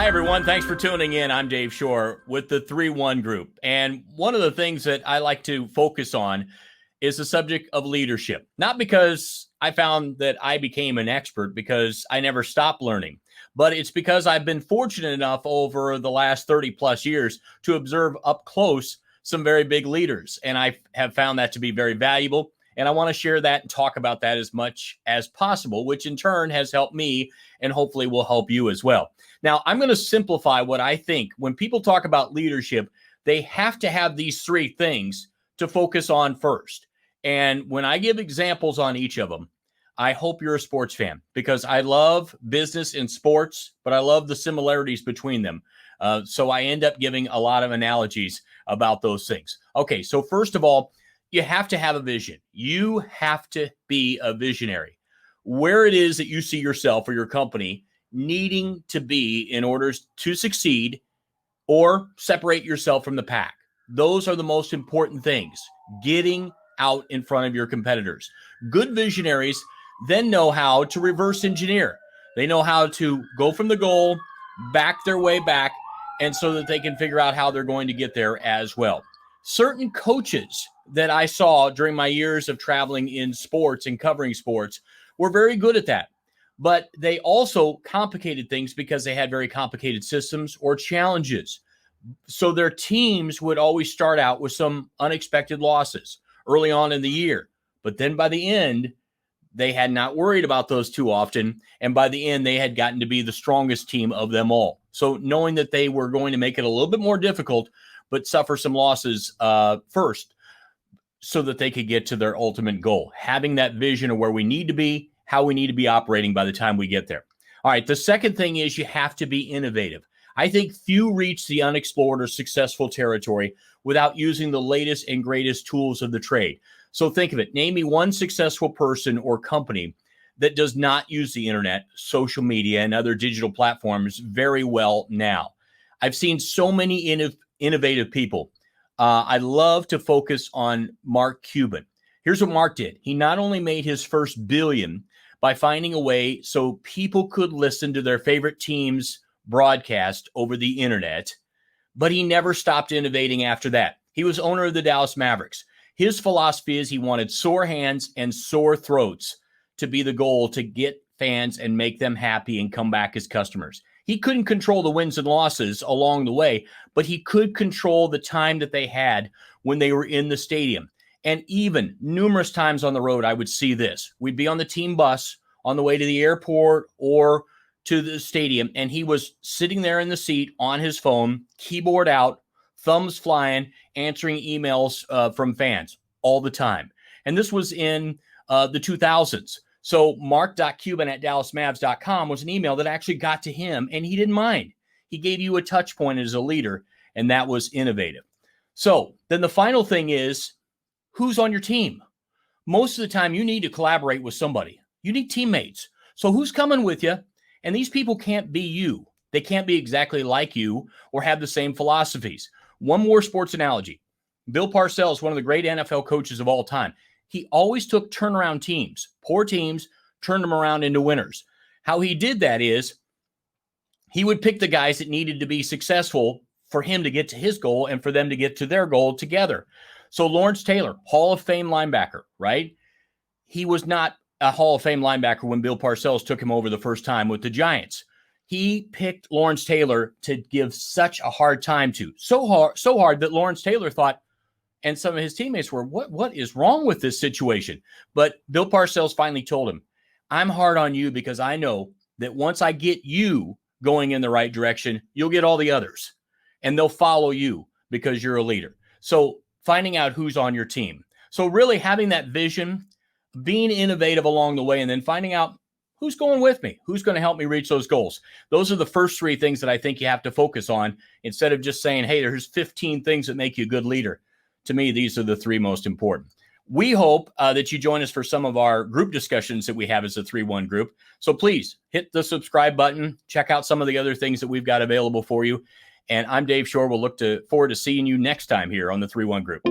Hi, everyone. Thanks for tuning in. I'm Dave Shore with the 3-1 group. And one of the things that I like to focus on is the subject of leadership. Not because I found that I became an expert, because I never stopped learning, but it's because I've been fortunate enough over the last 30 plus years to observe up close some very big leaders. And I have found that to be very valuable. And I want to share that and talk about that as much as possible, which in turn has helped me and hopefully will help you as well. Now, I'm going to simplify what I think. When people talk about leadership, they have to have these three things to focus on first. And when I give examples on each of them, I hope you're a sports fan, because I love business and sports, but I love the similarities between them. So I end up giving a lot of analogies about those things. Okay, so first of all, you have to have a vision. You have to be a visionary. Where it is that you see yourself or your company needing to be in order to succeed or separate yourself from the pack. Those are the most important things. Getting out in front of your competitors. Good visionaries then know how to reverse engineer. They know how to go from the goal, back their way back, and so that they can figure out how they're going to get there as well. Certain coaches that I saw during my years of traveling in sports and covering sports were very good at that. But they also complicated things because they had very complicated systems or challenges. So their teams would always start out with some unexpected losses early on in the year. But then by the end, they had not worried about those too often. And by the end, they had gotten to be the strongest team of them all. So knowing that they were going to make it a little bit more difficult, but suffer some losses first so that they could get to their ultimate goal. Having that vision of where we need to be, how we need to be operating by the time we get there. All right, the second thing is you have to be innovative. I think few reach the unexplored or successful territory without using the latest and greatest tools of the trade. So think of it. Name me one successful person or company that does not use the internet, social media, and other digital platforms very well now. I've seen so many innovative people. I love to focus on Mark Cuban. Here's what Mark did. He not only made his first billion by finding a way so people could listen to their favorite team's broadcast over the internet, but he never stopped innovating after that. He was owner of the Dallas Mavericks. His philosophy is he wanted sore hands and sore throats to be the goal to get fans and make them happy and come back as customers. He couldn't control the wins and losses along the way, but he could control the time that they had when they were in the stadium. And even numerous times on the road, I would see this. We'd be on the team bus on the way to the airport or to the stadium, and he was sitting there in the seat on his phone, keyboard out, thumbs flying, answering emails from fans all the time. And this was in the 2000s. So mark.cuban@dallasmavs.com was an email that actually got to him, and he didn't mind. He gave you a touch point as a leader, and that was innovative. So then the final thing is, who's on your team? Most of the time, you need to collaborate with somebody. You need teammates. So who's coming with you? And these people can't be you. They can't be exactly like you or have the same philosophies. One more sports analogy. Bill Parcells, one of the great NFL coaches of all time, he always took turnaround teams, poor teams, turned them around into winners. How he did that is he would pick the guys that needed to be successful for him to get to his goal and for them to get to their goal together. So Lawrence Taylor, Hall of Fame linebacker, right? He was not a Hall of Fame linebacker when Bill Parcells took him over the first time with the Giants. He picked Lawrence Taylor to give such a hard time to. So hard that Lawrence Taylor thought, and some of his teammates were, what is wrong with this situation? But Bill Parcells finally told him, I'm hard on you because I know that once I get you going in the right direction, you'll get all the others. And they'll follow you because you're a leader. So finding out who's on your team. So really having that vision, being innovative along the way, and then finding out who's going with me, who's going to help me reach those goals. Those are the first three things that I think you have to focus on instead of just saying, hey, there's 15 things that make you a good leader. To me, these are the three most important. We hope that you join us for some of our group discussions that we have as a 3-1 group. So please hit the subscribe button. Check out some of the other things that we've got available for you. And I'm Dave Shore. We'll look forward to seeing you next time here on the 3-1 group.